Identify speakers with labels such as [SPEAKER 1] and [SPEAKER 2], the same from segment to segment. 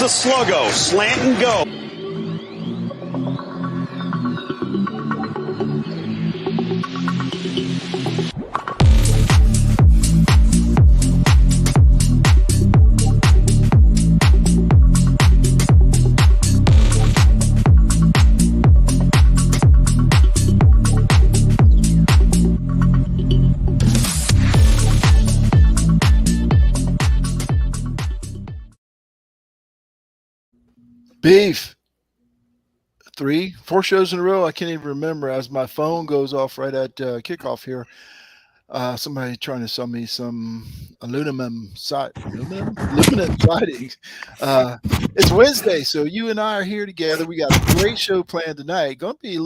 [SPEAKER 1] a sluggo, slant and go.
[SPEAKER 2] Beef. 4 shows in a row. I can't even remember as my phone goes off right at kickoff here. Somebody trying to sell me some aluminum sidings. It's Wednesday, so you and I are here together. We got a great show planned tonight. Going to be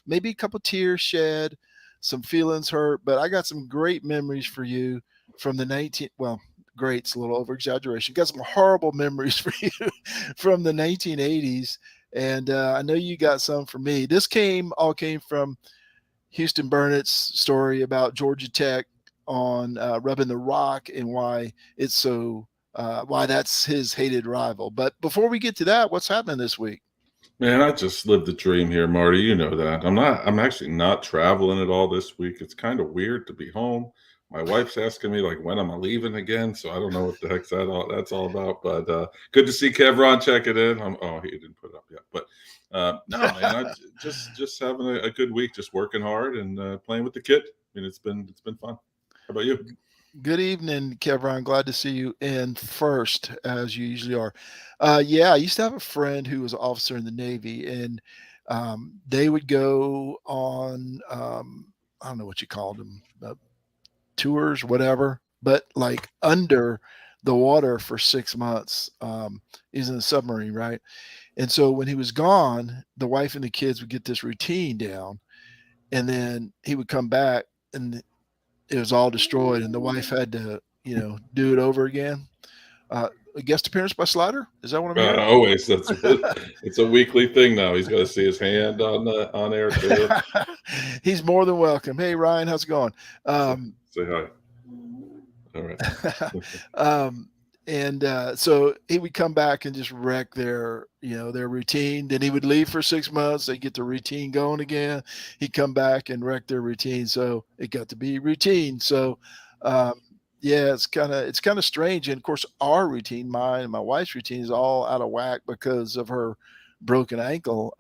[SPEAKER 2] maybe a couple tears shed, some feelings hurt, but I got some great memories for you from the great's a little over exaggeration. Got some horrible memories for you from the 1980s. And I know you got some for me. This all came from Houston Burnett's story about Georgia Tech on rubbing the rock and why why that's his hated rival. But before we get to that, what's happening this week?
[SPEAKER 3] Man, I just lived the dream here, Marty. You know that. I'm actually not traveling at all this week. It's kind of weird to be home. My wife's asking me like when am I leaving again, so I don't know what the heck's that's all about. But good to see Kevron checking in. He didn't put it up yet, but no, man, I just having a good week, just working hard and playing with the kid. I mean, it's been fun. How about you?
[SPEAKER 2] Good evening, Kevron. Glad to see you in first, as you usually are. I used to have a friend who was an officer in the Navy, and they would go on I don't know what you called them. Tours, whatever, but like under the water for 6 months. He's in a submarine, right? And so when he was gone, the wife and the kids would get this routine down, and then he would come back and it was all destroyed, and the wife had to, do it over again. A guest appearance by Slider? Is that what I'm hearing?
[SPEAKER 3] Always. It's a weekly thing now. He's got to see his hand on air too.
[SPEAKER 2] He's more than welcome. Hey, Ryan, how's it going?
[SPEAKER 3] Say hi. All right.
[SPEAKER 2] So he would come back and just wreck their routine. Then he would leave for 6 months. They get the routine going again. He'd come back and wreck their routine. So it got to be routine. So, it's kind of strange. And of course, our routine, mine and my wife's routine, is all out of whack because of her broken ankle.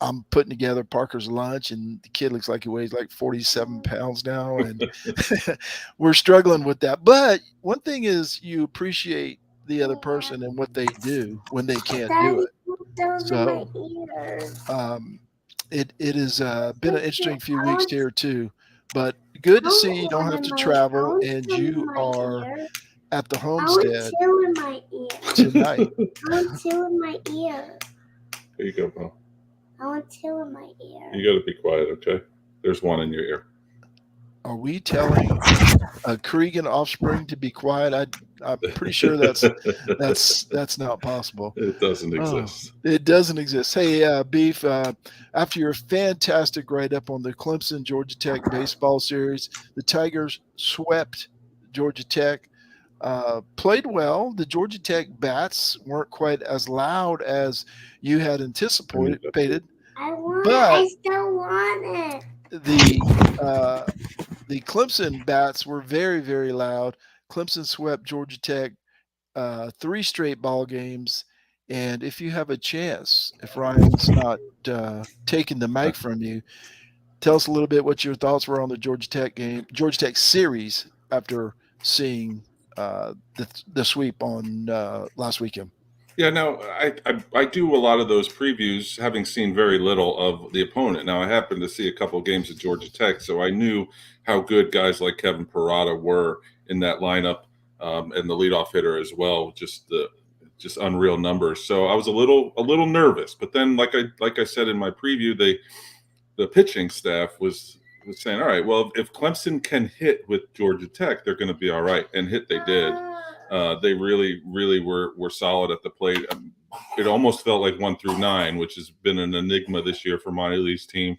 [SPEAKER 2] I'm putting together Parker's lunch, and the kid looks like he weighs like 47 pounds now, and we're struggling with that. But one thing is, you appreciate the other person and what they do when they can't do it. So it has been an interesting few weeks here too, but good to see you don't have to travel and you are at the homestead tonight.
[SPEAKER 4] I want two in my ear.
[SPEAKER 3] There you go, Paul.
[SPEAKER 4] I want two in my ear.
[SPEAKER 3] You got to be quiet, okay? There's one in your ear.
[SPEAKER 2] Are we telling a Cregan offspring to be quiet? I'm pretty sure that's not possible.
[SPEAKER 3] It doesn't exist.
[SPEAKER 2] It doesn't exist. Hey, Beef, after your fantastic write-up on the Clemson Georgia Tech baseball series, the Tigers swept Georgia Tech. Played well. The Georgia Tech bats weren't quite as loud as you had anticipated.
[SPEAKER 4] I still want
[SPEAKER 2] it. The Clemson bats were very, very loud. Clemson swept Georgia Tech 3 straight ball games. And if you have a chance, if Ryan's not taking the mic from you, tell us a little bit what your thoughts were on the Georgia Tech series after seeing the sweep on last weekend.
[SPEAKER 3] Yeah, no, I do a lot of those previews, having seen very little of the opponent. Now, I happened to see a couple of games at Georgia Tech, so I knew how good guys like Kevin Parada were in that lineup, and the leadoff hitter as well. Just unreal numbers. So I was a little nervous, but then, like I said in my preview, the pitching staff was saying, all right, well, if Clemson can hit with Georgia Tech, they're going to be all right, and hit they did. They really, really were solid at the plate. It almost felt like 1 through 9, which has been an enigma this year for Monty Lee's team.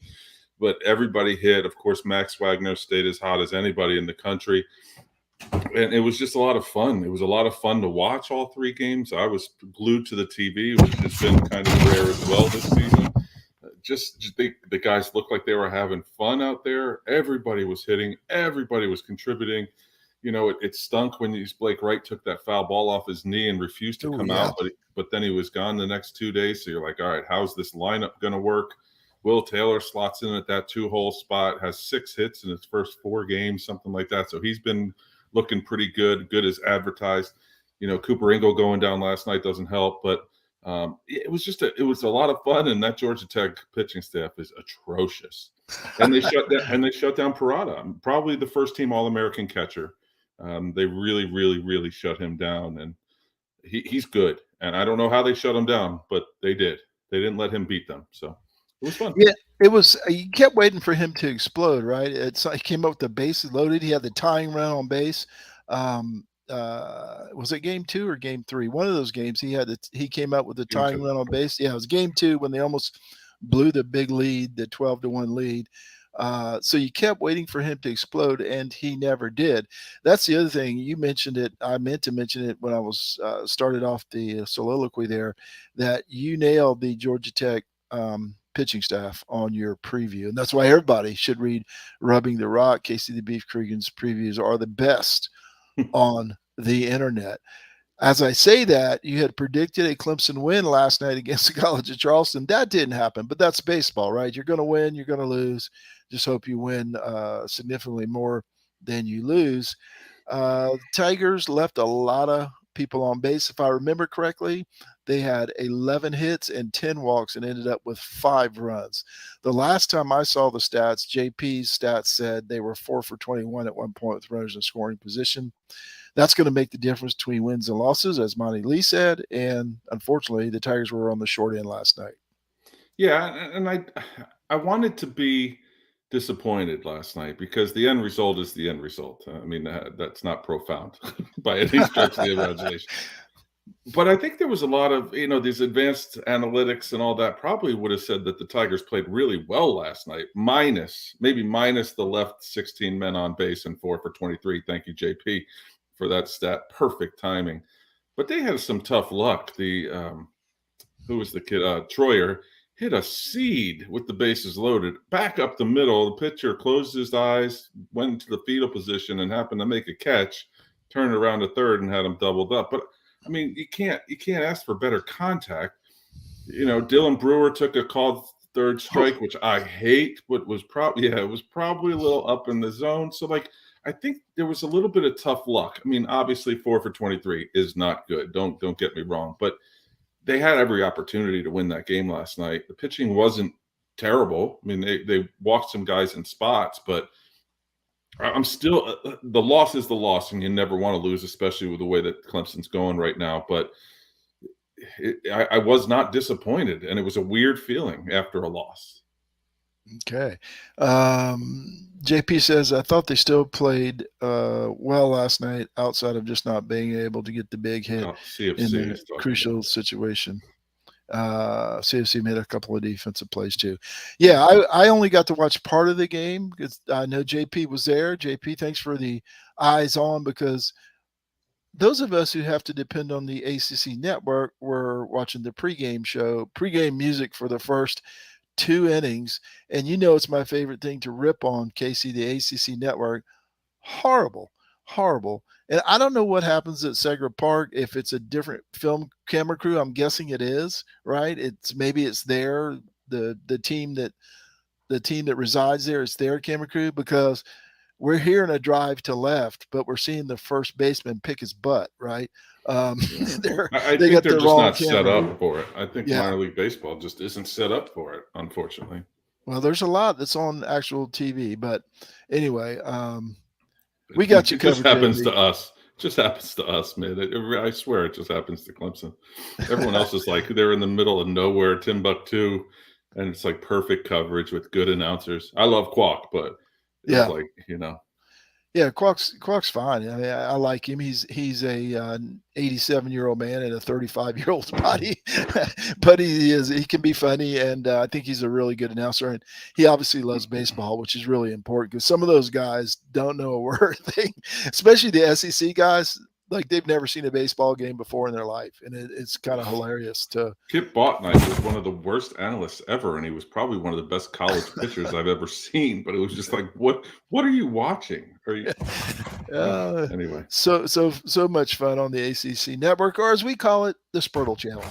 [SPEAKER 3] But everybody hit. Of course, Max Wagner stayed as hot as anybody in the country. and it was just a lot of fun. It was a lot of fun to watch all 3 games. I was glued to the TV, which has been kind of rare as well this season. Just the guys looked like they were having fun out there. Everybody was hitting. Everybody was contributing. It stunk when Blake Wright took that foul ball off his knee and refused to come out, but then he was gone the next 2 days. So you're like, all right, how's this lineup going to work? Will Taylor slots in at that 2-hole spot, has 6 hits in his first 4 games, something like that. So he's been looking pretty good as advertised. Cooper Ingle going down last night doesn't help, but it was a lot of fun. And that Georgia Tech pitching staff is atrocious, and they shut down Parada, probably the first team All-American catcher. They really, really, really shut him down, and he's good. And I don't know how they shut him down, but they did. They didn't let him beat them, so it was fun.
[SPEAKER 2] Yeah, it was. You kept waiting for him to explode, right? He came up with the bases loaded. He had the tying run on base. Was it game 2 or game 3? One of those games he came up with the tying run on base. Yeah, it was game 2 when they almost blew the big lead, the 12-1 lead. So you kept waiting for him to explode, and he never did. That's the other thing. You mentioned it. I meant to mention it when I was started off the soliloquy there, that you nailed the Georgia Tech pitching staff on your preview. And that's why everybody should read Rubbing the Rock. Casey the Beef Cregan's previews are the best on the internet. As I say that, you had predicted a Clemson win last night against the College of Charleston. That didn't happen, but that's baseball, right? You're going to win, you're going to lose. Just hope you win significantly more than you lose. Tigers left a lot of people on base. If I remember correctly, they had 11 hits and 10 walks and ended up with 5 runs. The last time I saw the stats, JP's stats said they were 4 for 21 at one point with runners in scoring position. That's going to make the difference between wins and losses, as Monty Lee said. And unfortunately, the Tigers were on the short end last night.
[SPEAKER 3] Yeah, and I wanted to be disappointed last night because the end result is the end result. I mean, that's not profound by any stretch of the imagination. But I think there was a lot of, these advanced analytics and all that probably would have said that the Tigers played really well last night, minus the left 16 men on base and 4 for 23. Thank you, JP, for that stat. Perfect timing. But they had some tough luck. Who was the kid? Troyer hit a seed with the bases loaded back up the middle. The pitcher closed his eyes, went into the fetal position, and happened to make a catch, turned around to third and had him doubled up. But I mean, you can't ask for better contact. Dylan Brewer took a called third strike, which I hate, but was probably a little up in the zone. So I think there was a little bit of tough luck. I mean, obviously 4 for 23 is not good. Don't get me wrong, but they had every opportunity to win that game last night. The pitching wasn't terrible. I mean, they walked some guys in spots, but I'm still the loss is the loss, and you never want to lose, especially with the way that Clemson's going right now. But I was not disappointed, and it was a weird feeling after a loss.
[SPEAKER 2] Okay. JP says, I thought they still played well last night outside of just not being able to get the big hit in the crucial situation. CFC made a couple of defensive plays too. Yeah, I only got to watch part of the game because I know JP was there. JP, thanks for the eyes on, because those of us who have to depend on the ACC network were watching the pregame music for the first 2 innings. And it's my favorite thing to rip on, Casey, the ACC network. Horrible. And I don't know what happens at Segra Park, if it's a different film camera crew. I'm guessing it is, right? Maybe it's there, the team that resides there, it's their camera crew, because we're hearing a drive to left, but we're seeing the first baseman pick his butt, right?
[SPEAKER 3] I think they're just not set up for it. I think minor league baseball just isn't set up for it, unfortunately.
[SPEAKER 2] Well, there's a lot that's on actual TV, but anyway, we got you covered.
[SPEAKER 3] It just happens to us, man. I swear it just happens to Clemson. Everyone else is like, they're in the middle of nowhere, Timbuktu, and it's like perfect coverage with good announcers. I love Quack, but it's
[SPEAKER 2] Yeah, Quark's fine. I mean, I like him. He's a 87-year-old man in a 35-year-old's body, but he can be funny, and I think he's a really good announcer. And he obviously loves baseball, which is really important because some of those guys don't know a word thing, especially the SEC guys. Like they've never seen a baseball game before in their life, and it's kind of hilarious to.
[SPEAKER 3] Kip Botnight was one of the worst analysts ever, and he was probably one of the best college pitchers I've ever seen. But it was just like, what are you watching? Are you anyway?
[SPEAKER 2] So much fun on the ACC network, or as we call it, the Spurtle channel.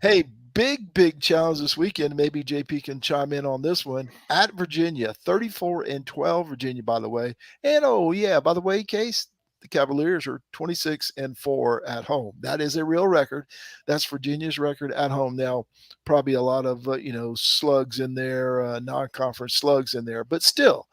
[SPEAKER 2] Hey, big challenge this weekend. Maybe JP can chime in on this one. At Virginia, 34-12, Virginia, by the way. And oh yeah, by the way, Case, the Cavaliers are 26-4 at home. That is a real record. That's Virginia's record at home. Now, probably a lot of slugs in there, non-conference slugs in there, but still,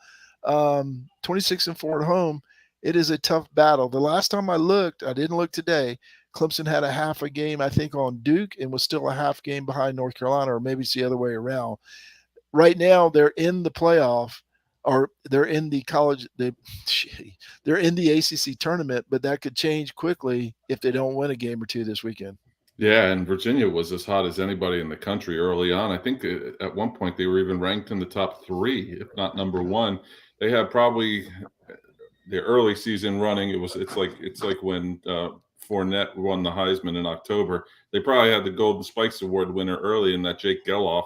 [SPEAKER 2] 26-4 at home. It is a tough battle. The last time I looked, I didn't look today. Clemson had a half a game, I think, on Duke and was still a half game behind North Carolina, or maybe it's the other way around. Right now, they're in the playoff, or they're in the they're in the ACC tournament, but that could change quickly if they don't win a game or two this weekend.
[SPEAKER 3] Yeah, and Virginia was as hot as anybody in the country early on. I think at one point they were even ranked in the top 3, if not number 1. They had probably the early season running. It's like when Fournette won the Heisman in October. They probably had the Golden Spikes Award winner early in that Jake Geloff,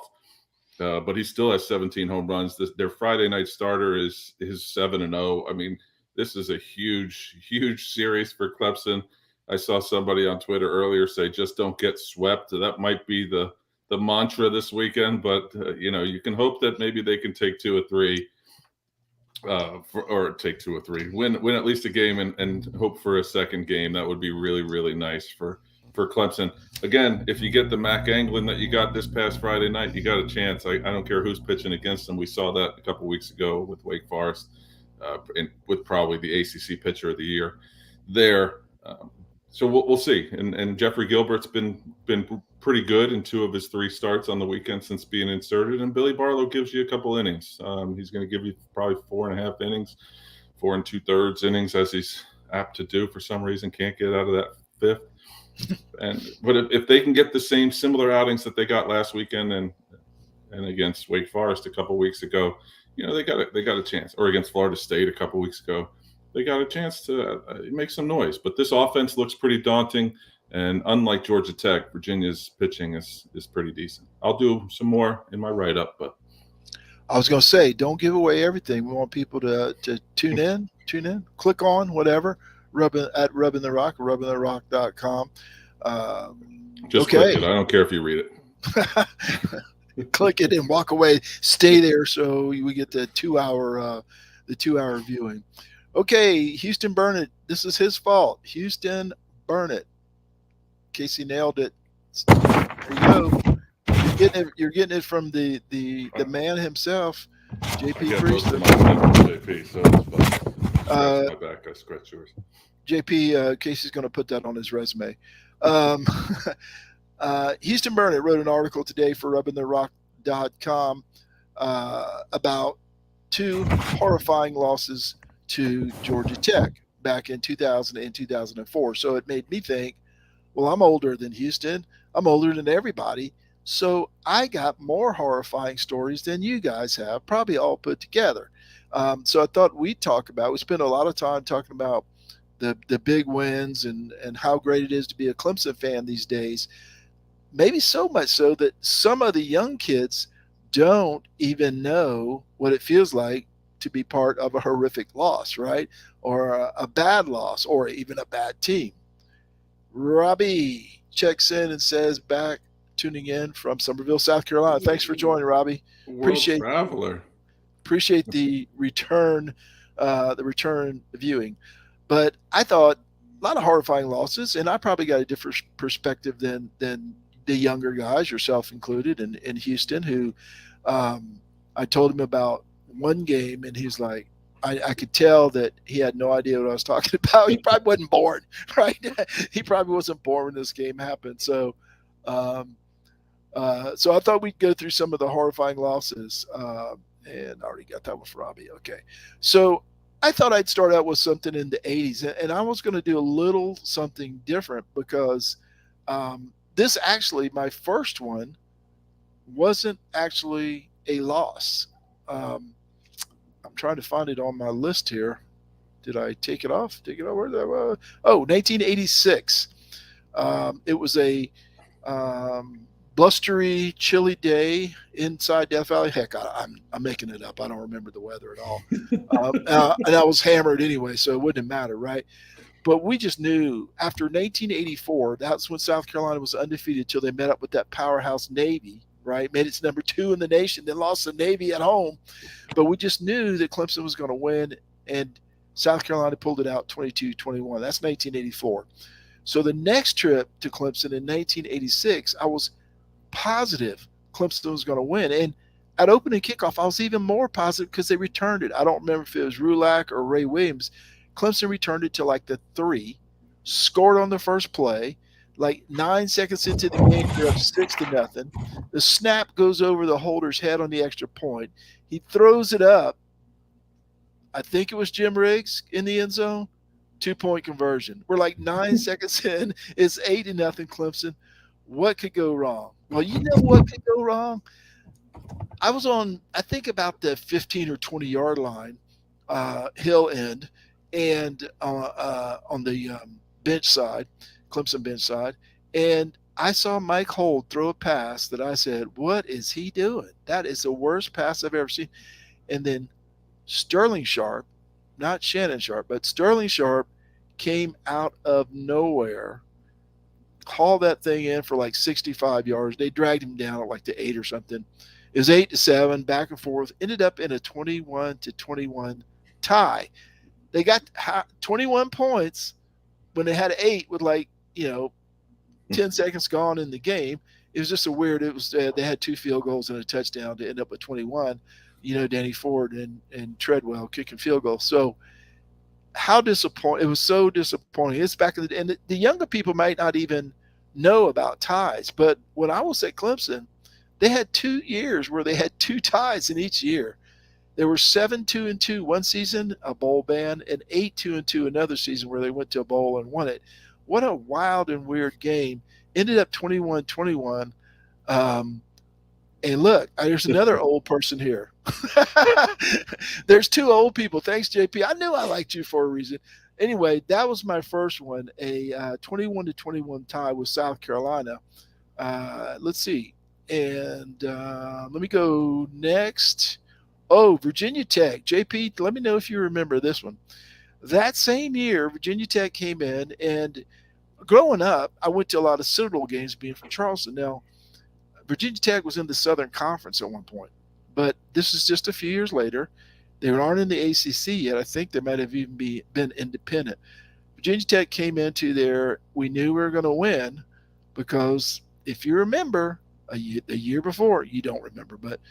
[SPEAKER 3] but he still has 17 home runs. Their Friday night starter is 7-0. I mean, this is a huge series for Clemson. I saw somebody on Twitter earlier say, "Just don't get swept." That might be the mantra this weekend, but you can hope that maybe they can take 2 or 3. Take 2 or 3, win at least a game, and hope for a second game. That would be really nice for Clemson. Again, if you get the Mac Anglin that you got this past Friday night, you got a chance. I don't care who's pitching against them. We saw that a couple weeks ago with Wake Forest, and with probably the ACC pitcher of the year there. So we'll see. And Jeffrey Gilbert's been pretty good in 2 of his 3 starts on the weekend since being inserted. And Billy Barlow gives you a couple innings. He's going to give you probably 4.5 innings, 4 2/3 innings, as he's apt to do for some reason. Can't get out of that 5th. But if they can get the similar outings that they got last weekend and against Wake Forest a couple weeks ago, they got a chance. Or against Florida State a couple weeks ago, they got a chance to make some noise. But this offense looks pretty daunting. And unlike Georgia Tech, Virginia's pitching is pretty decent. I'll do some more in my write-up, but
[SPEAKER 2] I was going to say, don't give away everything. We want people to tune in, click on whatever, at Rubbing the Rock or rubbingtherock.com.
[SPEAKER 3] Just click it. I don't care if you read
[SPEAKER 2] it. Click it and walk away. Stay there so we get the 2-hour viewing. Okay, Houston Burnett. This is his fault. Houston Burnett. Casey nailed it. There you go. You're getting it from the man himself, JP Priest.
[SPEAKER 3] JP, so it's my back. I scratch yours.
[SPEAKER 2] JP, Casey's going to put that on his resume. Houston Burnett wrote an article today for rubbingtherock.com about 2 horrifying losses to Georgia Tech back in 2000 and 2004. So it made me think, well, I'm older than Houston. I'm older than everybody. So I got more horrifying stories than you guys have, probably all put together. So I thought we spent a lot of time talking about the big wins and how great it is to be a Clemson fan these days. Maybe so much so that some of the young kids don't even know what it feels like to be part of a horrific loss, right? Or a bad loss, or even a bad team. Robbie checks in and says, back tuning in from Summerville, South Carolina. Thanks for joining, Robbie.
[SPEAKER 3] Traveler.
[SPEAKER 2] Appreciate the return viewing. But I thought a lot of horrifying losses, and I probably got a different perspective than the younger guys, yourself included, in Houston, who I told him about one game, and he's like, I could tell that he had no idea what I was talking about. He probably wasn't born, right? He probably wasn't born when this game happened. So so I thought we'd go through some of the horrifying losses, and I already got that with Robbie. Okay. So I thought I'd start out with something in the 80s, and I was going to do a little something different because this actually, my first one, wasn't actually a loss. Um, I'm trying to find it on my list here. Did I take it off? Take it off? Where did I? 1986. It was a um, blustery, chilly day inside Death Valley. Heck, I'm making it up. I don't remember the weather at all. And I was hammered anyway, so it wouldn't matter, right? But we just knew after 1984, that's when South Carolina was undefeated until they met up with that powerhouse Navy, right? Made it number 2 in the nation, then lost the Navy at home. But we just knew that Clemson was going to win, and South Carolina pulled it out 22-21. That's 1984. So the next trip to Clemson in 1986, I was positive Clemson was going to win. And at opening kickoff, I was even more positive because they returned it. I don't remember if it was Rulac or Ray Williams. Clemson returned it to like the 3, scored on the first play. Like 9 seconds into the game, they're up 6-0. The snap goes over the holder's head on the extra point. He throws it up. I think it was Jim Riggs in the end zone. 2-point conversion. We're like 9 seconds in. It's 8-0 Clemson. What could go wrong? Well, you know what could go wrong? I was on, I think, about the 15 or 20-yard line, hill end, and on the bench side, Clemson bench side, and I saw Mike Holt throw a pass that I said, what is he doing? That is the worst pass I've ever seen. And then Sterling Sharp, not Shannon Sharp, but Sterling Sharp came out of nowhere, hauled that thing in for like 65 yards. They dragged him down at like the 8 or something. It was 8-7, back and forth, ended up in a 21-21 tie. They got 21 points when they had 8 with 10 seconds gone in the game. It was just they had 2 field goals and a touchdown to end up with 21. Danny Ford and Treadwell kicking field goals. So how disappointing. It was so disappointing. It's back in the day. And the younger people might not even know about ties. But when I was at Clemson, they had 2 years where they had 2 ties in each year. There were 7-2-2 one season, a bowl ban, and 8-2-2 another season where they went to a bowl and won it. What a wild and weird game. Ended up 21-21. And look, there's another old person here. There's 2 old people. Thanks, JP. I knew I liked you for a reason. Anyway, that was my first one, a 21-21 tie with South Carolina. Let's see. And let me go next. Oh, Virginia Tech. JP, let me know if you remember this one. That same year, Virginia Tech came in, and growing up, I went to a lot of Citadel games being from Charleston. Now, Virginia Tech was in the Southern Conference at one point, but this is just a few years later. They aren't in the ACC yet. I think they might have even been independent. Virginia Tech came into there. We knew we were going to win because if you remember, a year before, you don't remember, but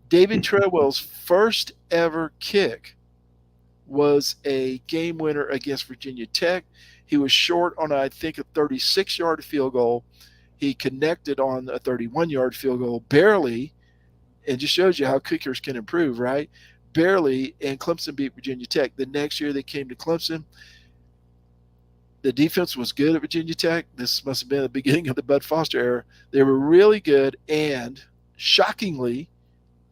[SPEAKER 2] David Treadwell's first ever kick was a game winner against Virginia Tech. He was short on, I think, a 36-yard field goal. He connected on a 31-yard field goal, barely, and just shows you how kickers can improve, right? Barely, and Clemson beat Virginia Tech. The next year they came to Clemson. The defense was good at Virginia Tech. This must have been the beginning of the Bud Foster era. They were really good, and shockingly,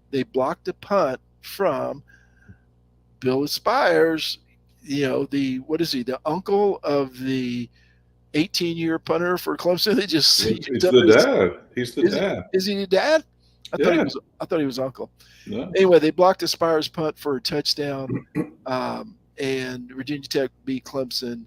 [SPEAKER 2] they blocked a punt from Bill Spires, the uncle of the 18-year punter for Clemson. They just
[SPEAKER 3] he's the dad. He's the dad.
[SPEAKER 2] Is he the dad? I thought he was uncle. No. Anyway, they blocked a Spires punt for a touchdown, and Virginia Tech beat Clemson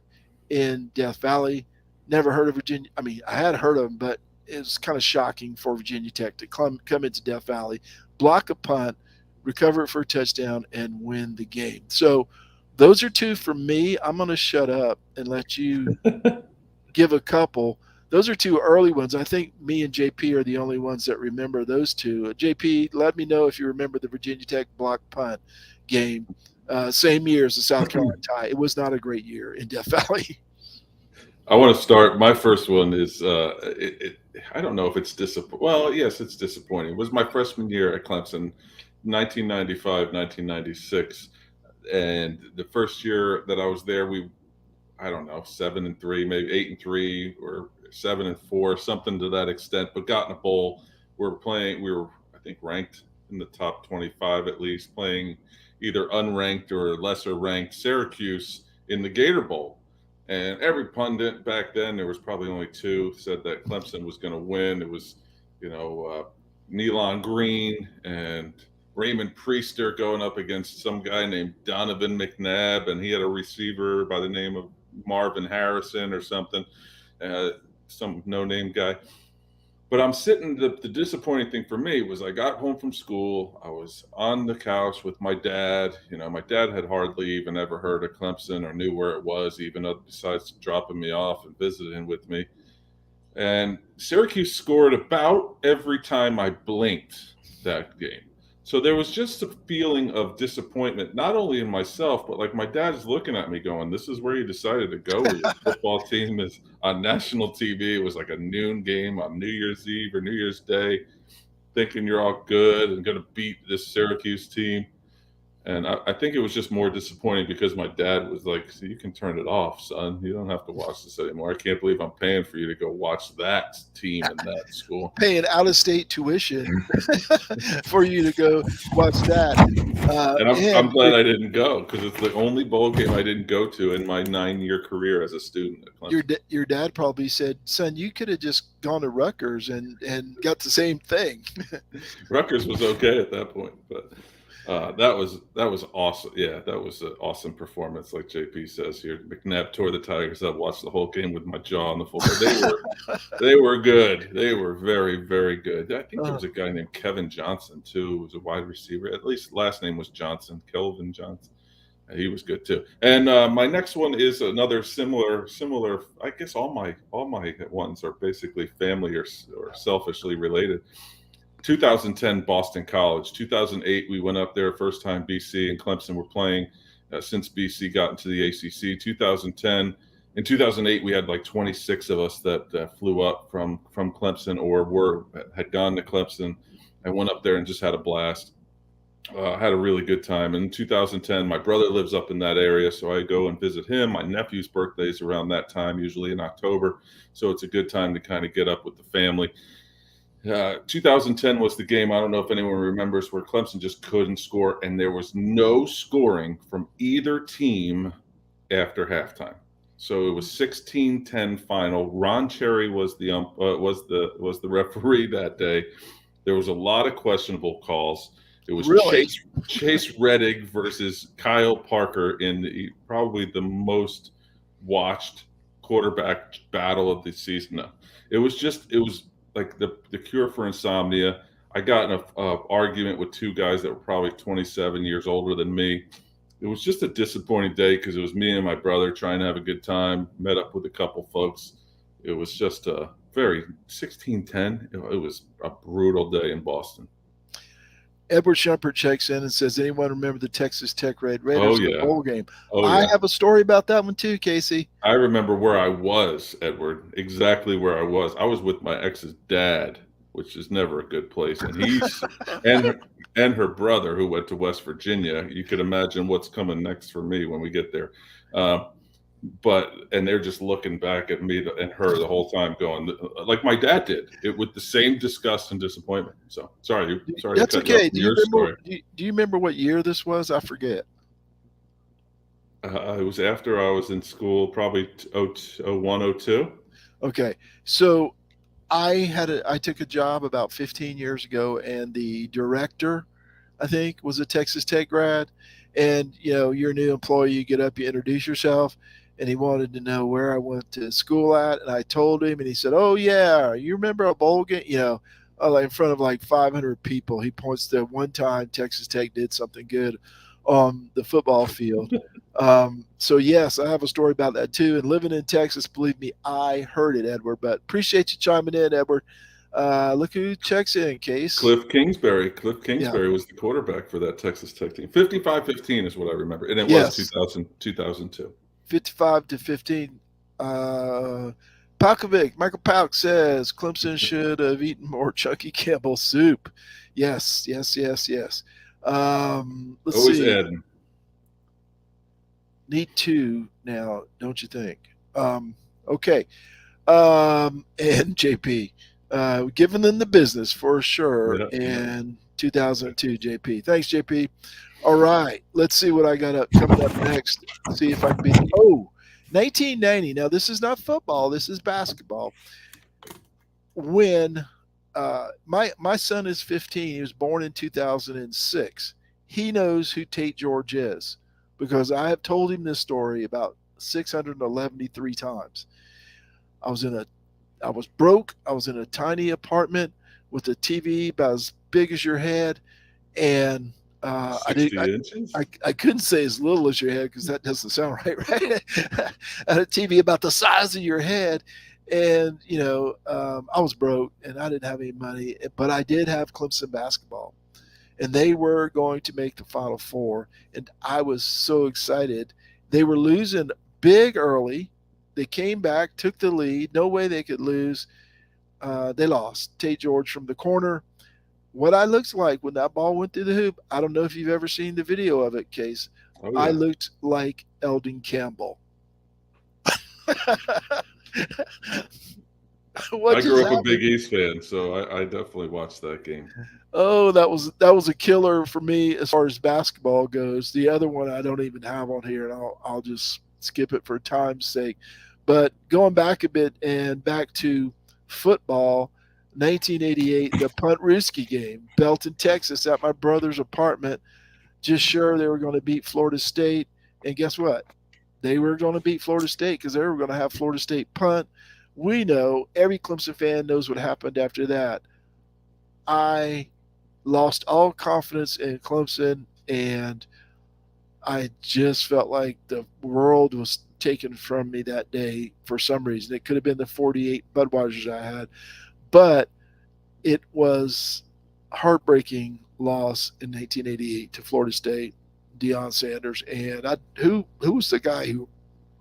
[SPEAKER 2] in Death Valley. Never heard of Virginia. I mean, I had heard of them, but it was kind of shocking for Virginia Tech to come into Death Valley, block a punt, recover it for a touchdown, and win the game. So those are 2 for me. I'm going to shut up and let you give a couple. Those are 2 early ones. I think me and JP are the only ones that remember those 2. JP, let me know if you remember the Virginia Tech block punt game. Same year as the South Carolina tie. It was not a great year in Death Valley.
[SPEAKER 3] I want to start. My first one is I don't know if it's disappointing. Well, yes, it's disappointing. It was my freshman year at Clemson, 1995, 1996. And the first year that I was there, I don't know, 7-3, maybe 8-3, or 7-4, something to that extent, but got in a bowl. We were, I think, ranked in the top 25 at least, playing either unranked or lesser ranked Syracuse in the Gator Bowl. And every pundit back then, there was probably only two, said that Clemson was going to win. It was, Nealon Green and Raymond Priester going up against some guy named Donovan McNabb, and he had a receiver by the name of Marvin Harrison or something, some no-name guy. But I'm sitting, the disappointing thing for me was I got home from school. I was on the couch with my dad. My dad had hardly even ever heard of Clemson or knew where it was, even besides dropping me off and visiting with me. And Syracuse scored about every time I blinked that game. So there was just a feeling of disappointment, not only in myself, but like my dad is looking at me going, this is where you decided to go with your football team is on national TV. It was like a noon game on New Year's Eve or New Year's Day, thinking you're all good and going to beat this Syracuse team. And I think it was just more disappointing because my dad was like, so you can turn it off, son. You don't have to watch this anymore. I can't believe I'm paying for you to go watch that team in that school.
[SPEAKER 2] Paying out-of-state tuition for you to go watch that.
[SPEAKER 3] And I'm glad I didn't go because it's the only bowl game I didn't go to in my 9-year career as a student at Clemson.
[SPEAKER 2] Your dad probably said, son, you could have just gone to Rutgers and got the same thing.
[SPEAKER 3] Rutgers was okay at that point, but that was awesome. Yeah, that was an awesome performance, like JP says here. McNabb tore the Tigers up. Watched the whole game with my jaw on the floor. They were good. They were very, very good. I think there was a guy named Kevin Johnson too, who was a wide receiver. At least last name was Johnson, Kelvin Johnson. He was good too. And my next one is another similar. I guess all my ones are basically family or selfishly related. 2010 Boston College. 2008 we went up there, first time BC and Clemson were playing since BC got into the ACC. 2010 in 2008 we had like 26 of us that flew up from Clemson or had gone to Clemson and went up there and just had a blast. Had a really good time. In 2010 my brother lives up in that area, so I go and visit him. My nephew's birthday is around that time, usually in October, so it's a good time to kind of get up with the family. 2010 was the game, I don't know if anyone remembers, where Clemson just couldn't score, and there was no scoring from either team after halftime. So it was 16-10 final. Ron Cherry was the referee that day. There was a lot of questionable calls. It was really? Chase Reddick versus Kyle Parker in probably the most watched quarterback battle of the season. It was like the cure for insomnia. I got in an argument with two guys that were probably 27 years older than me. It was just a disappointing day because it was me and my brother trying to have a good time, met up with a couple folks. It was just a very 16-10. It was a brutal day in Boston.
[SPEAKER 2] Edward Shumpert checks in and says, anyone remember the Texas Tech Raiders bowl game? I have a story about that one too, Casey.
[SPEAKER 3] I remember where I was, Edward, exactly where I was. I was with my ex's dad, which is never a good place. And he's and her brother who went to West Virginia. You could imagine what's coming next for me when we get there. And they're just looking back at me and her the whole time going like my dad did it with the same disgust and disappointment. So sorry.
[SPEAKER 2] That's okay. Do you remember what year this was? I forget.
[SPEAKER 3] It was after I was in school, probably 01, 02.
[SPEAKER 2] Okay. So I took a job about 15 years ago, and the director, I think, was a Texas Tech grad. And, you're a new employee, you get up, you introduce yourself. And he wanted to know where I went to school at. And I told him, and he said, oh, yeah, you remember a bowl game? In front of like 500 people. He points to one time Texas Tech did something good on the football field. So, yes, I have a story about that, too. And living in Texas, believe me, I heard it, Edward. But appreciate you chiming in, Edward. Look who checks in, Case.
[SPEAKER 3] Cliff Kingsbury. Was the quarterback for that Texas Tech team. 55-15 is what I remember. And it was 2002. 55-15.
[SPEAKER 2] Michael Palk says Clemson should have eaten more Chucky Campbell soup. Yes. Let's
[SPEAKER 3] Always
[SPEAKER 2] see.
[SPEAKER 3] Ed.
[SPEAKER 2] Need two now, don't you think? Okay. And JP, giving them the business for sure
[SPEAKER 3] Yeah, yeah.
[SPEAKER 2] in 2002, JP. Thanks, JP. All right. Let's see what I got coming up next. See if I can beat. Oh, 1990. Now, this is not football, this is basketball. When my son is 15, he was born in 2006. He knows who Tate George is because I have told him this story about 611 times. I was in a I was broke. I was in a tiny apartment with a TV about as big as your head, and I did.
[SPEAKER 3] 60 inches.
[SPEAKER 2] I couldn't say as little as your head because that doesn't sound right, right? I had a TV about the size of your head, and I was broke and I didn't have any money, but I did have Clemson basketball, and they were going to make the Final Four, and I was so excited. They were losing big early. They came back, took the lead. No way they could lose. They lost. Tate George from the corner. What I looked like when that ball went through the hoop, I don't know if you've ever seen the video of it, Case.
[SPEAKER 3] Oh
[SPEAKER 2] I
[SPEAKER 3] yeah.
[SPEAKER 2] looked like Eldon Campbell. What
[SPEAKER 3] I
[SPEAKER 2] just
[SPEAKER 3] grew up a
[SPEAKER 2] happened?
[SPEAKER 3] Big East fan, so I definitely watched that game.
[SPEAKER 2] Oh, that was a killer for me as far as basketball goes. The other one I don't even have on here, and I'll just skip it for time's sake. But going back a bit and back to football, 1988, the Punt Ruski game, Belton, Texas, at my brother's apartment. Just sure they were going to beat Florida State, and guess what? They were going to beat Florida State because they were going to have Florida State punt. We know every Clemson fan knows what happened after that. I lost all confidence in Clemson, and I just felt like the world was taken from me that day for some reason. It could have been the 48 Budweisers I had, but it was heartbreaking loss in 1988 to Florida State, Deion Sanders, and who was the guy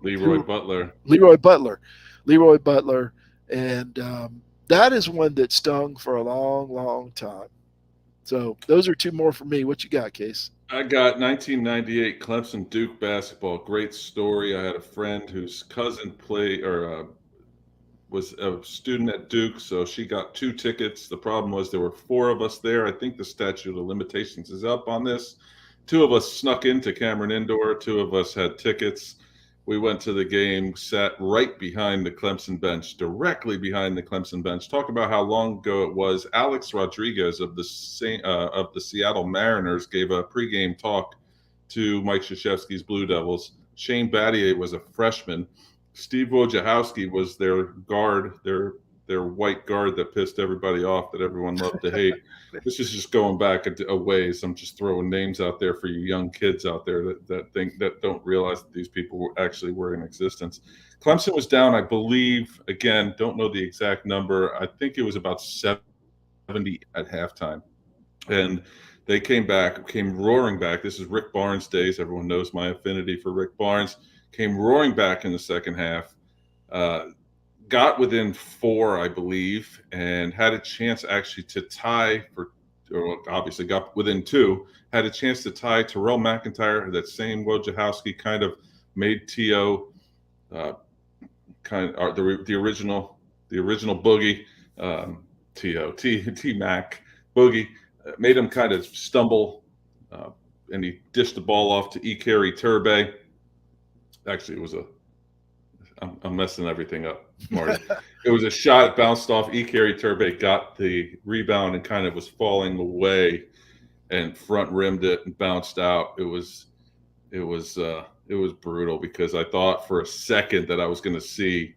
[SPEAKER 3] Leroy
[SPEAKER 2] who
[SPEAKER 3] Butler.
[SPEAKER 2] Leroy Butler, Leroy Butler, and that is one that stung for a long, long time. So those are two more for me. What you got, Case?
[SPEAKER 3] I got 1998 Clemson Duke basketball. Great story. I had a friend whose cousin was a student at Duke, so she got 2 tickets. The problem was there were 4 of us there. I think the statute of limitations is up on this. 2 of us snuck into Cameron Indoor. 2 of us had tickets. We went to the game, sat right behind the Clemson bench, directly behind the Clemson bench. Talk about how long ago it was. Alex Rodriguez of the Seattle Mariners gave a pregame talk to Mike Krzyzewski's Blue Devils. Shane Battier was a freshman. Steve Wojciechowski was their guard, their white guard that pissed everybody off, that everyone loved to hate. This is just going back a ways. I'm just throwing names out there for you young kids out there that don't realize that these people actually were in existence. Clemson was down, I believe, again, don't know the exact number. I think it was about 70 at halftime. And they came roaring back. This is Rick Barnes days. Everyone knows my affinity for Rick Barnes. Came roaring back in the second half. Got within 4, I believe, and had a chance actually to tie obviously got within 2, had a chance to tie Terrell McIntyre. That same Wojciechowski kind of made T.O. The original Boogie, T-Mac Boogie, made him kind of stumble, and he dished the ball off to Ikeri Turbe. Actually, it was I'm messing everything up, Marty. It was a shot, it bounced off. Ikeri Turbe got the rebound and kind of was falling away and front rimmed it and bounced out. It was brutal because I thought for a second that I was going to see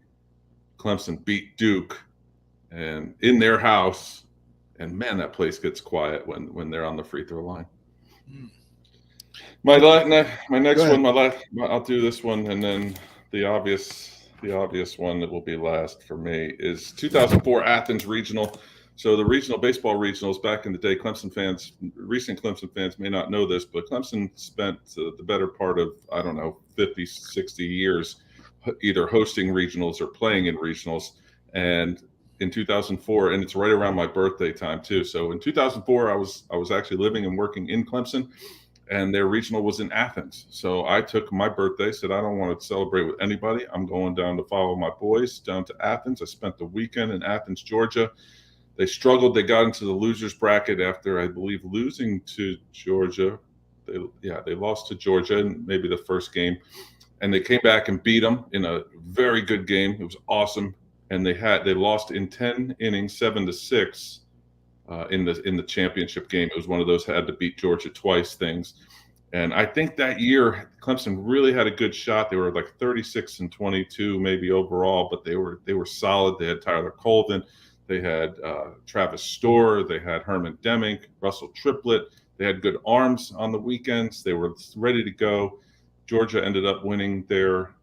[SPEAKER 3] Clemson beat Duke and in their house. And man, that place gets quiet when they're on the free throw line. My next one, I'll do this one, and then the obvious one that will be last for me is 2004 Athens Regional. So the regional baseball regionals back in the day, recent Clemson fans may not know this, but Clemson spent the better part of, 50, 60 years either hosting regionals or playing in regionals. And in 2004, and it's right around my birthday time too. So in 2004, I was actually living and working in Clemson. and their regional was in Athens. So I took my birthday, said I don't want to celebrate with anybody. I'm going down to follow my boys down to Athens. I spent the weekend in Athens, Georgia. They struggled. They got into the losers bracket after, I believe, losing to Georgia. They lost to Georgia in maybe the first game, and they came back and beat them in a very good game. It was awesome, and they lost in 10 innings, 7-6. In the championship game. It was one of those had to beat Georgia twice things. And I think that year Clemson really had a good shot. They were like 36-22 maybe overall, but they were solid. They had Tyler Colvin, they had Travis Storer, they had Herman Demick, Russell Triplett. They had good arms on the weekends. They were ready to go. Georgia ended up winning their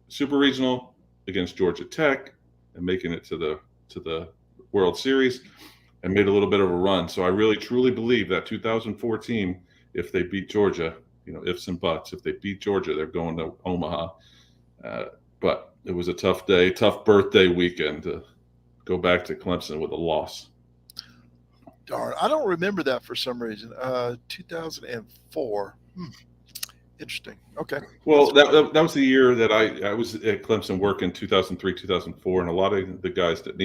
[SPEAKER 3] Super Regional against Georgia Tech and making it to the World Series, and made a little bit of a run. So I really truly believe that 2014, if they beat Georgia, ifs and buts, if they beat Georgia, they're going to Omaha. But it was a tough day, tough birthday weekend to go back to Clemson with a loss.
[SPEAKER 2] Darn, I don't remember that for some reason. 2004. Interesting. Okay.
[SPEAKER 3] Well, that was the year that I was at Clemson working 2003, 2004, and a lot of the guys that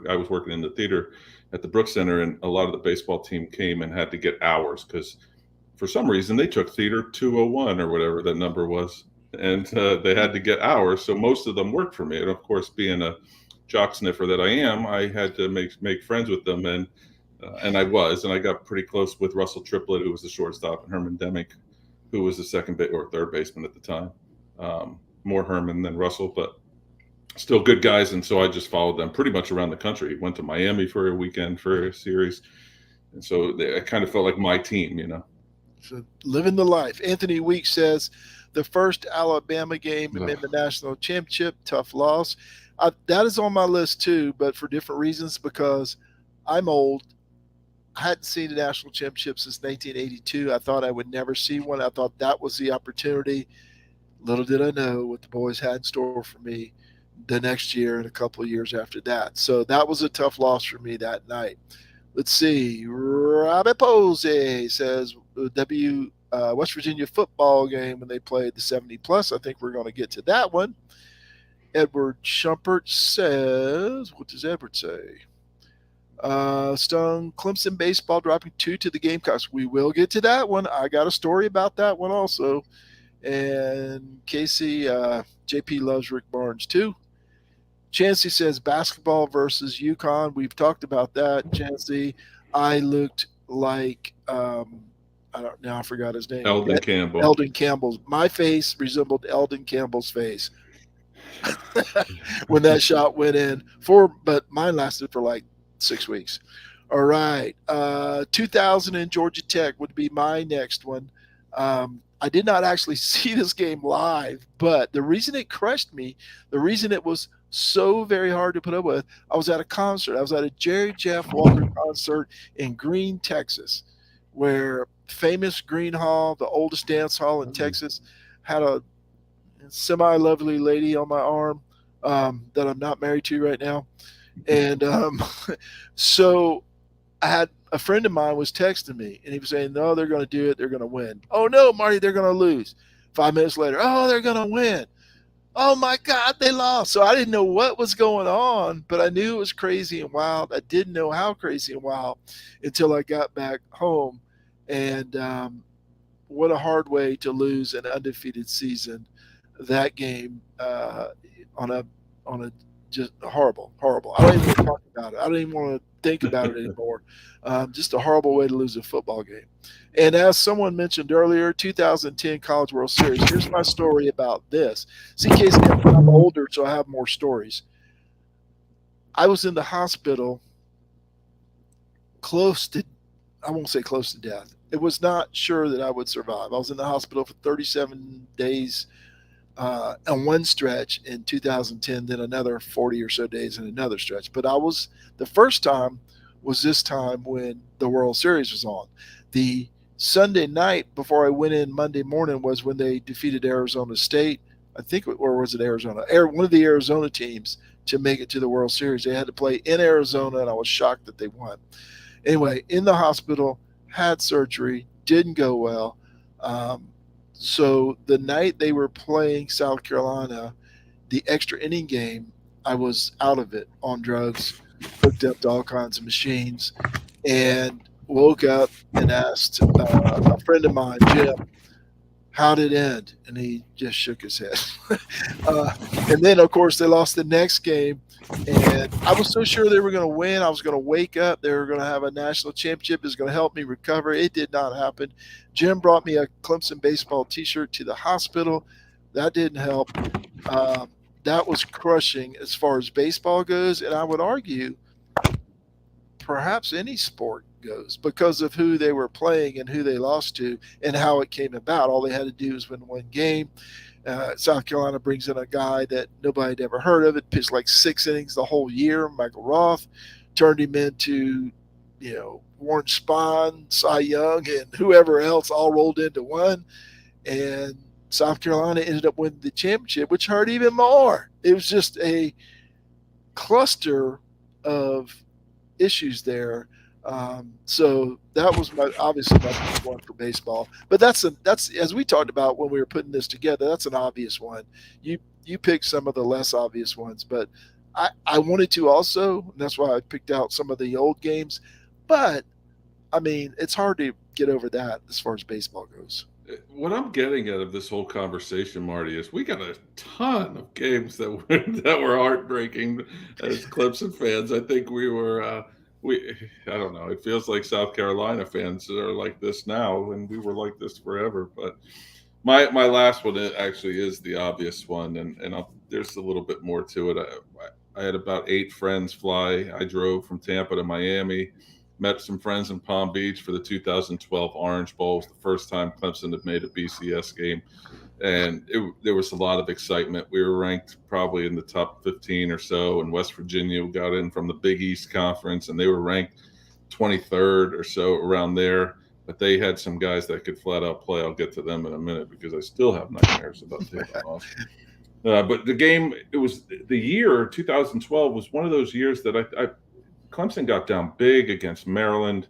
[SPEAKER 3] I was working in the theater at the Brooks Center, and a lot of the baseball team came and had to get hours because for some reason they took theater 201 or whatever that number was, and they had to get hours. So most of them worked for me, and of course, being a jock sniffer that I am, I had to make friends with them, and I got pretty close with Russell Triplett, who was the shortstop, and Herman Demick, who was the second or third baseman at the time. More Herman than Russell, but still good guys. And so I just followed them pretty much around the country. Went to Miami for a weekend for a series. And so I kind of felt like my team,
[SPEAKER 2] So living the life. Anthony Weeks says the first Alabama game in the national championship, tough loss. That is on my list too, but for different reasons, because I'm old. I hadn't seen a national championship since 1982. I thought I would never see one. I thought that was the opportunity. Little did I know what the boys had in store for me the next year and a couple of years after that. So that was a tough loss for me that night. Let's see. Robbie Posey says West Virginia football game when they played the 70-plus. I think we're going to get to that one. Edward Shumpert says, what does Edward say? Stung Clemson baseball dropping 2 to the Gamecocks. We will get to that one. I got a story about that one also. And Casey, JP loves Rick Barnes too. Chancey says basketball versus UConn. We've talked about that. Chancey, I looked like I forgot his name.
[SPEAKER 3] Eldon Campbell.
[SPEAKER 2] Eldon Campbell's. My face resembled Eldon Campbell's face when that shot went in. But mine lasted for like 6 weeks. All right. 2000 in Georgia Tech would be my next one. I did not actually see this game live, but the reason it crushed me, the reason it was so very hard to put up with, I was at a concert. I was at a Jerry Jeff Walker concert in Green, Texas, where famous Green Hall, the oldest dance hall in Texas, had a semi-lovely lady on my arm that I'm not married to right now. And so I had a friend of mine was texting me, and he was saying, no, they're going to do it. They're going to win. Oh, no, Marty, they're going to lose. 5 minutes later, oh, they're going to win. Oh, my God, they lost. So I didn't know what was going on, but I knew it was crazy and wild. I didn't know how crazy and wild until I got back home. And what a hard way to lose an undefeated season. That game on a just horrible. I don't even want to talk about it. I don't even want to think about it anymore. Just a horrible way to lose a football game. And as someone mentioned earlier, 2010 College World Series. Here's my story about this. See, Casey, I'm older, so I have more stories. I was in the hospital I won't say close to death. It was not sure that I would survive. I was in the hospital for 37 days on one stretch in 2010, then another 40 or so days in another stretch. But the first time was this time when the World Series was on. The Sunday night before I went in Monday morning was when they defeated Arizona State. I think, or was it Arizona? One of the Arizona teams to make it to the World Series. They had to play in Arizona, and I was shocked that they won. Anyway, in the hospital, had surgery, didn't go well. Um, so the night they were playing South Carolina, the extra inning game, I was out of it on drugs, hooked up to all kinds of machines, and woke up and asked a friend of mine, Jim, how did it end? And he just shook his head. uh, and then, of course, they lost the next game. And I was so sure they were going to win. I was going to wake up. They were going to have a national championship. It was going to help me recover. It did not happen. Jim brought me a Clemson baseball T-shirt to the hospital. That didn't help. Um, that was crushing as far as baseball goes. And I would argue perhaps any sport goes because of who they were playing and who they lost to and how it came about. All they had to do was win one game. South Carolina brings in a guy that nobody had ever heard of. It pitched like 6 innings the whole year. Michael Roth turned him into, Warren Spahn, Cy Young, and whoever else all rolled into one. And South Carolina ended up winning the championship, which hurt even more. It was just a cluster of issues there. So that was obviously my big one for baseball. But that's as we talked about when we were putting this together. That's an obvious one. You picked some of the less obvious ones, but I wanted to also, and that's why I picked out some of the old games. But I mean, it's hard to get over that as far as baseball goes.
[SPEAKER 3] What I'm getting at of this whole conversation, Marty, is we got a ton of games that were heartbreaking as Clemson fans. I think I don't know. It feels like South Carolina fans are like this now, and we were like this forever. But my last one actually is the obvious one, and there's a little bit more to it. I had about 8 friends fly. I drove from Tampa to Miami. Met some friends in Palm Beach for the 2012 Orange Bowl. It was the first time Clemson had made a BCS game. And there was a lot of excitement. We were ranked probably in the top 15 or so. And West Virginia got in from the Big East Conference, and they were ranked 23rd or so around there. But they had some guys that could flat out play. I'll get to them in a minute because I still have nightmares about taking off. But the game, it was the year 2012 was one of those years that Clemson got down big against Maryland,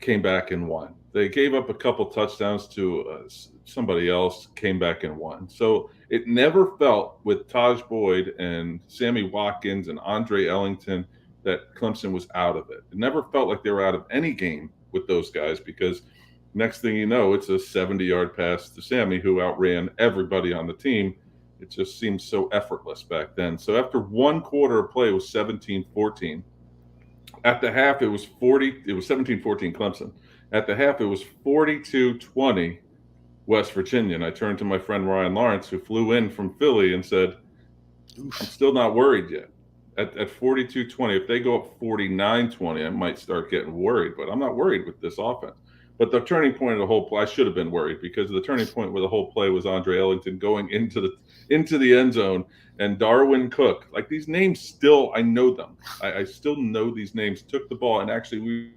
[SPEAKER 3] came back and won. They gave up a couple touchdowns to somebody else, came back and won. So it never felt with Taj Boyd and Sammy Watkins and Andre Ellington that Clemson was out of it. It never felt like they were out of any game with those guys because next thing you know, it's a 70-yard pass to Sammy who outran everybody on the team. It just seemed so effortless back then. So after one quarter of play, it was 17-14. At the half, it was 17-14 Clemson. At the half, it was 42-20 West Virginia. And I turned to my friend Ryan Lawrence, who flew in from Philly, and said, I'm still not worried yet. At 42-20, if they go up 49-20, I might start getting worried, but I'm not worried with this offense. But the turning point of the whole play, I should have been worried because the turning point where the whole play was Andre Ellington going into the end zone and Darwin Cook. Like these names still, I know them. I still know these names. Took the ball and actually we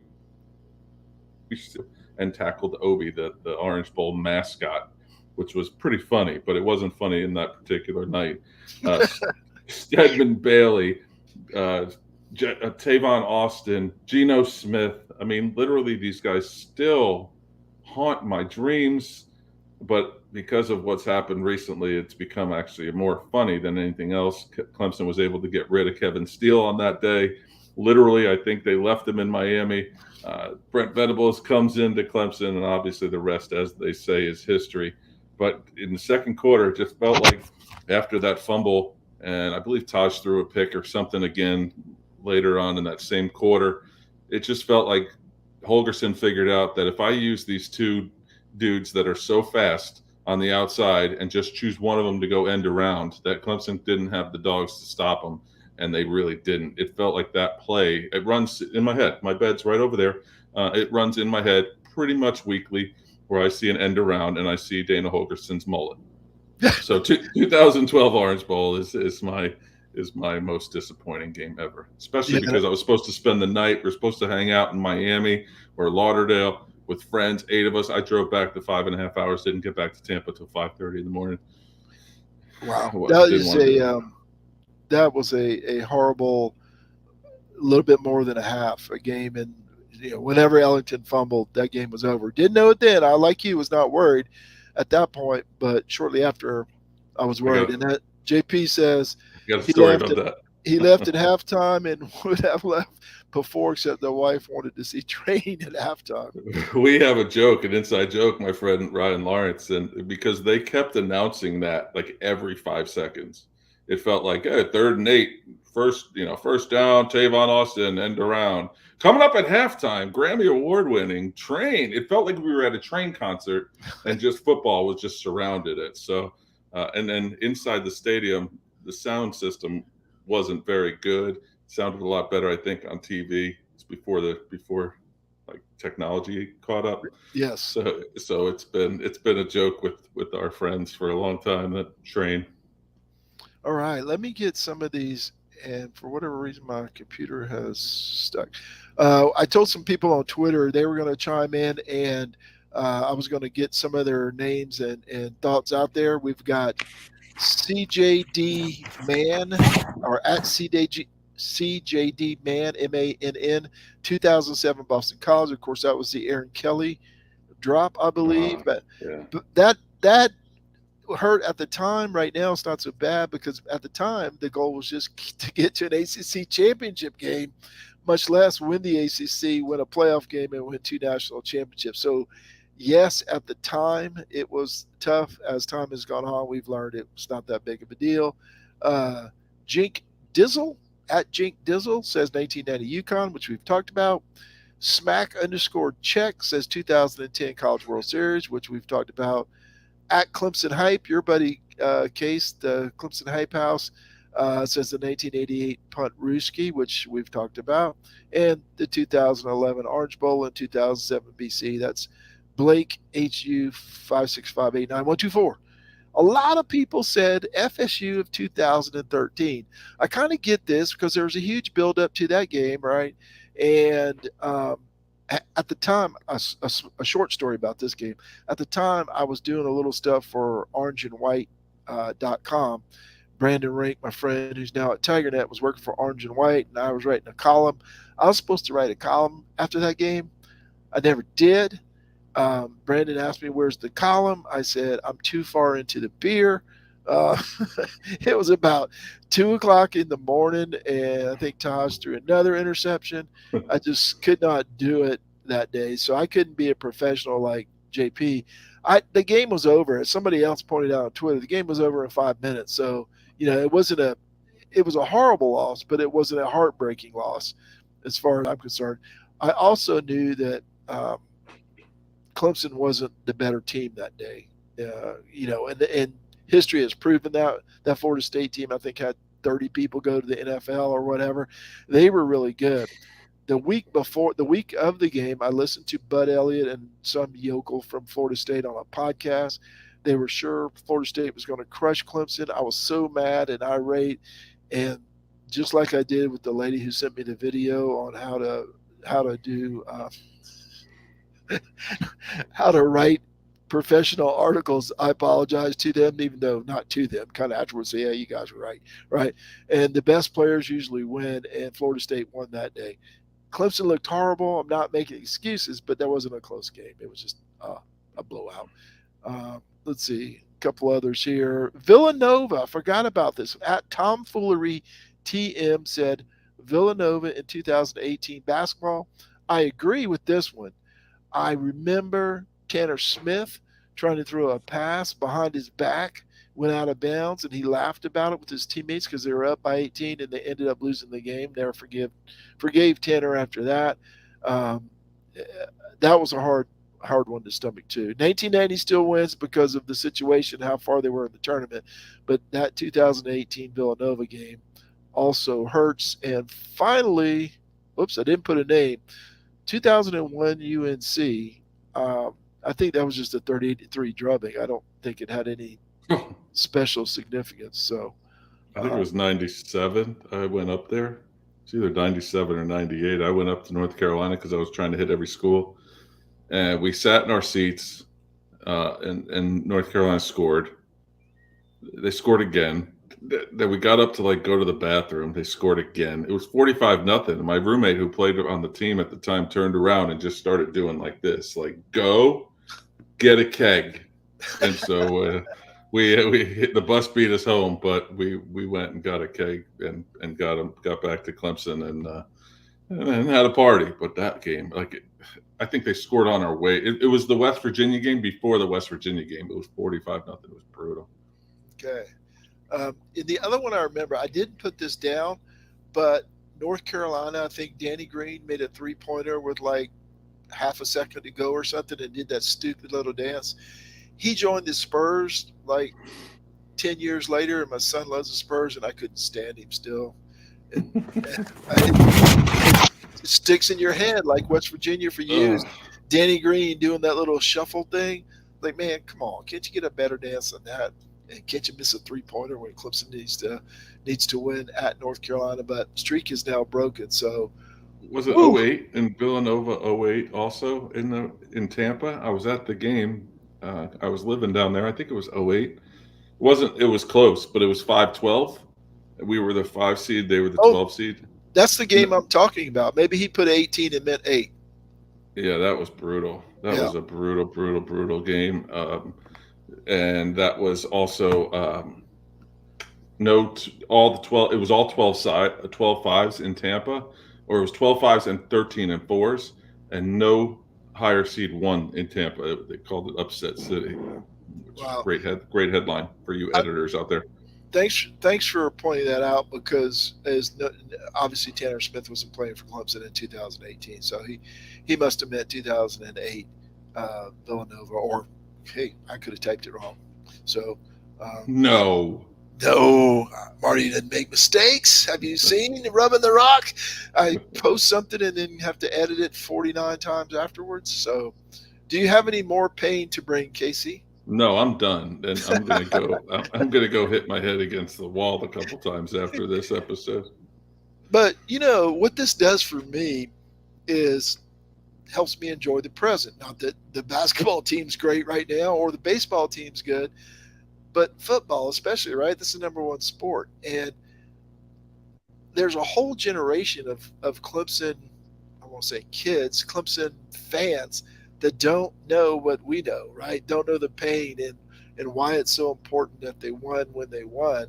[SPEAKER 3] tackled Obi, the Orange Bowl mascot, which was pretty funny, but it wasn't funny in that particular night. Stedman Bailey, Tavon Austin, Geno Smith. I mean, literally, these guys still haunt my dreams. But because of what's happened recently, it's become actually more funny than anything else. Clemson was able to get rid of Kevin Steele on that day. Literally, I think they left him in Miami. Brent Venables comes into Clemson, and obviously the rest, as they say, is history. But in the second quarter, it just felt like after that fumble, and I believe Taj threw a pick or something again later on in that same quarter, it just felt like Holgorsen figured out that if I use these two dudes that are so fast on the outside and just choose one of them to go end around, that Clemson didn't have the dogs to stop them, and they really didn't. It felt like that play. It runs in my head. My bed's right over there. It runs in my head pretty much weekly where I see an end around and I see Dana Holgersen's mullet. So 2012 Orange Bowl is my most disappointing game ever, especially because I was supposed to spend the night. We're supposed to hang out in Miami or Lauderdale with friends, 8 of us. I drove back the 5.5 hours, didn't get back to Tampa till 5:30 in the morning.
[SPEAKER 2] Wow. That was a horrible, a little bit more than a half a game. And whenever Ellington fumbled, that game was over. Didn't know it then. I, like you, was not worried at that point, but shortly after, I was
[SPEAKER 3] I
[SPEAKER 2] worried. And that JP says
[SPEAKER 3] got a
[SPEAKER 2] he
[SPEAKER 3] story
[SPEAKER 2] left
[SPEAKER 3] about
[SPEAKER 2] at
[SPEAKER 3] that.
[SPEAKER 2] he left at halftime and would have left before, except the wife wanted to see Train at halftime.
[SPEAKER 3] We have a joke, an inside joke, my friend Ryan Lawrence, and because they kept announcing that like every 5 seconds, it felt like 3rd and 8, first down, Tavon Austin, end around. Coming up at halftime, Grammy Award winning Train. It felt like we were at a Train concert, and just football was just surrounded it. So, and then inside the stadium, the sound system wasn't very good. Sounded a lot better, I think, on TV. It's before like technology caught up.
[SPEAKER 2] Yes.
[SPEAKER 3] So it's been a joke with our friends for a long time, that Train.
[SPEAKER 2] All right, let me get some of these. And for whatever reason, my computer has stuck. I told some people on Twitter they were going to chime in, and I was going to get some of their names and thoughts out there. We've got CJD Man, or at CJD Man, MANN, 2007 Boston College. Of course, that was the Aaron Kelly drop, I believe. But that hurt at the time. Right now, it's not so bad because at the time the goal was just to get to an ACC championship game, much less win the ACC, win a playoff game, and win 2 national championships. So, yes, at the time it was tough. As time has gone on, we've learned it was not that big of a deal. Jink Dizzle at Jink Dizzle says 1990 UConn, which we've talked about. Smack_check says 2010 College World Series, which we've talked about. At Clemson Hype, your buddy Case, the Clemson Hype House, says the 1988 Punt Ruski, which we've talked about, and the 2011 Orange Bowl and 2007 BC. That's Blake HU 565891124. A lot of people said FSU of 2013. I kind of get this because there was a huge buildup to that game, right? And at the time, a short story about this game. At the time, I was doing a little stuff for orangeandwhite.com. Brandon Rink, my friend who's now at TigerNet, was working for Orange and White, and I was writing a column. I was supposed to write a column after that game. I never did. Brandon asked me, where's the column? I said, I'm too far into the beer. It was about 2 o'clock in the morning, and I think Taj threw another interception. I just could not do it that day. So I couldn't be a professional like JP. The game was over. As somebody else pointed out on Twitter, the game was over in 5 minutes. So, it was a horrible loss, but it wasn't a heartbreaking loss as far as I'm concerned. I also knew that Clemson wasn't the better team that day. And history has proven that Florida State team, I think, had 30 people go to the NFL or whatever. They were really good. The week of the game, I listened to Bud Elliott and some yokel from Florida State on a podcast. They were sure Florida State was going to crush Clemson. I was so mad and irate. And just like I did with the lady who sent me the video on how to do how to write professional articles, I apologize to them, even though not to them, kind of afterwards say, yeah, you guys were right. And the best players usually win, and Florida State won that day. Clemson looked horrible. I'm not making excuses, but that wasn't a close game. It was just a blowout. Let's see, a couple others here. Villanova, I forgot about this. At Tomfoolery TM said Villanova in 2018 basketball. I agree with this one. I remember Tanner Smith trying to throw a pass behind his back, went out of bounds, and he laughed about it with his teammates because they were up by 18 and they ended up losing the game. Never forgave Tanner after that. That was a hard one to stomach too. 1990 still wins because of the situation, how far they were in the tournament, but that 2018 Villanova game also hurts. And finally, I didn't put a name. 2001 UNC. I think that was just a 38-3 drubbing. I don't think it had any special significance. So
[SPEAKER 3] I think it was 97. I went up there. It's either 97 or 98. I went up to North Carolina because I was trying to hit every school. And we sat in our seats, and North Carolina scored. They scored again. that we got up to like go to the bathroom. They scored again. It was 45-0. My roommate who played on the team at the time turned around and just started doing like this, like go get a keg. And so we hit the bus beat us home, but we went and got a keg and got back to Clemson and had a party. But that game, I think they scored on our way. It was the West Virginia game before the West Virginia game. It was 45-0. It was brutal.
[SPEAKER 2] Okay. And the other one I remember, I didn't put this down, but North Carolina, I think Danny Green made a 3-pointer with like half a second to go or something and did that stupid little dance. He joined the Spurs like 10 years later, and my son loves the Spurs, and I couldn't stand him still. It sticks in your head like West Virginia for years. Danny Green doing that little shuffle thing. Like, man, come on. Can't you get a better dance than that? And can't you miss a 3-pointer when Clemson needs to win at North Carolina? But streak is now broken. So
[SPEAKER 3] was it 08 in Villanova 08 also in Tampa? I was at the game. I was living down there. I think it was 08. It was close, but it was 5-12. We were the 5 seed. They were the 12 seed.
[SPEAKER 2] That's the game I'm talking about. Maybe he put 18 and meant 8.
[SPEAKER 3] Yeah, that was brutal. That was a brutal game. And that was also all the 12. It was all 12 5s in Tampa, or it was 12 5s and 13 and 4s, and no higher seed won in Tampa. They called it Upset City. Wow. Great headline for you editors out there.
[SPEAKER 2] Thanks for pointing that out, because obviously Tanner Smith wasn't playing for Clemson in 2018, so he must have meant 2008 Villanova, or hey, I could have typed it wrong. So
[SPEAKER 3] no,
[SPEAKER 2] Marty didn't make mistakes. Have you seen Rubbing the Rock? I post something and then have to edit it 49 times afterwards. So, do you have any more pain to bring, Casey?
[SPEAKER 3] No, I'm done. And I'm gonna go. I'm gonna go hit my head against the wall a couple times after this episode.
[SPEAKER 2] But what this does for me is helps me enjoy the present. Not that the basketball team's great right now or the baseball team's good, but football especially, right? This is the number one sport. And there's a whole generation of Clemson, I won't say kids, Clemson fans that don't know what we know, right? Don't know the pain and why it's so important that they won when they won.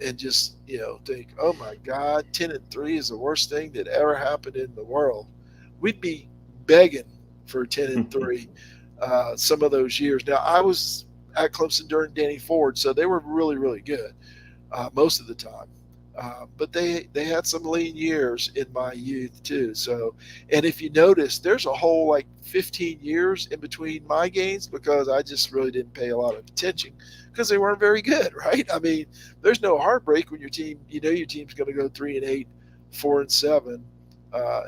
[SPEAKER 2] And just, think, oh my God, 10-3 is the worst thing that ever happened in the world. We'd be begging for 10-3 some of those years. Now, I was at Clemson during Danny Ford, so they were really, really good most of the time. But they had some lean years in my youth too. So, and if you notice, there's a whole like 15 years in between my games, because I just really didn't pay a lot of attention because they weren't very good, right? I mean, there's no heartbreak when your team, your team's going to go 3-8, 4-7,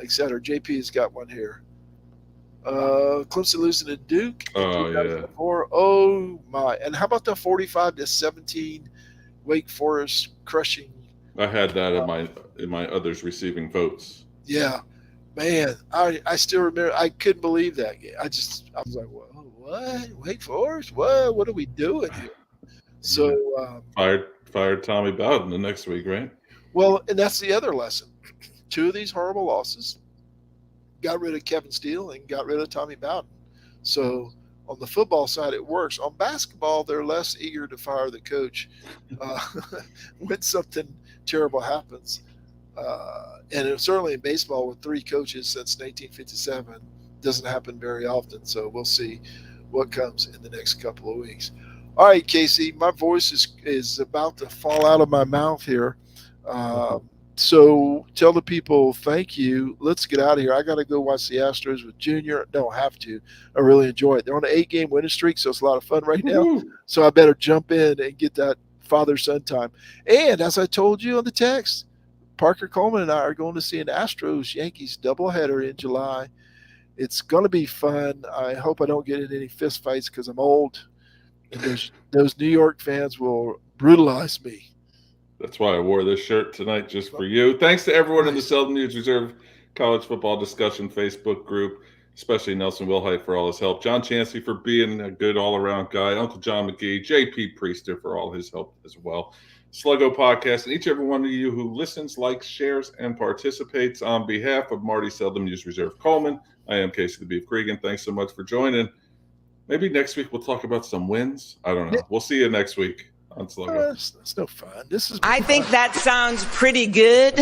[SPEAKER 2] et cetera. JP has got one here. Clemson losing to Duke.
[SPEAKER 3] Oh yeah.
[SPEAKER 2] Oh my! And how about the 45-17 Wake Forest crushing?
[SPEAKER 3] I had that in my others receiving votes.
[SPEAKER 2] Yeah, man, I still remember. I couldn't believe that game. I was like, what? Wake Forest? What are we doing here? So
[SPEAKER 3] fired Tommy Bowden the next week, right?
[SPEAKER 2] Well, and that's the other lesson. 2 of these horrible losses got rid of Kevin Steele and got rid of Tommy Bowden. So on the football side, it works. On basketball, they're less eager to fire the coach when something terrible happens. And certainly in baseball, with 3 coaches since 1957, doesn't happen very often. So we'll see what comes in the next couple of weeks. All right, Casey, my voice is about to fall out of my mouth here. So tell the people thank you. Let's get out of here. I got to go watch the Astros with Junior. Don't have to. I really enjoy it. They're on an 8-game winning streak, so it's a lot of fun right now. Woo-hoo. So I better jump in and get that father-son time. And as I told you on the text, Parker Coleman and I are going to see an Astros-Yankees doubleheader in July. It's going to be fun. I hope I don't get in any fist fights because I'm old. And those New York fans will brutalize me.
[SPEAKER 3] That's why I wore this shirt tonight, just for you. Thanks to everyone in the Seldom Used Reserve College Football Discussion Facebook group. especially Nelson Wilhite for all his help, John Chansey for being a good all-around guy, Uncle John McGee, JP Priester for all his help as well. Sluggo Podcast, and each and every one of you who listens, likes, shares, and participates. On behalf of Marty Seldom Used Reserve Coleman, I am Casey the Beef Cregan. Thanks so much for joining. Maybe next week we'll talk about some wins. I don't know. We'll see you next week on Sluggo.
[SPEAKER 2] That's no fun.
[SPEAKER 5] I think that sounds pretty good.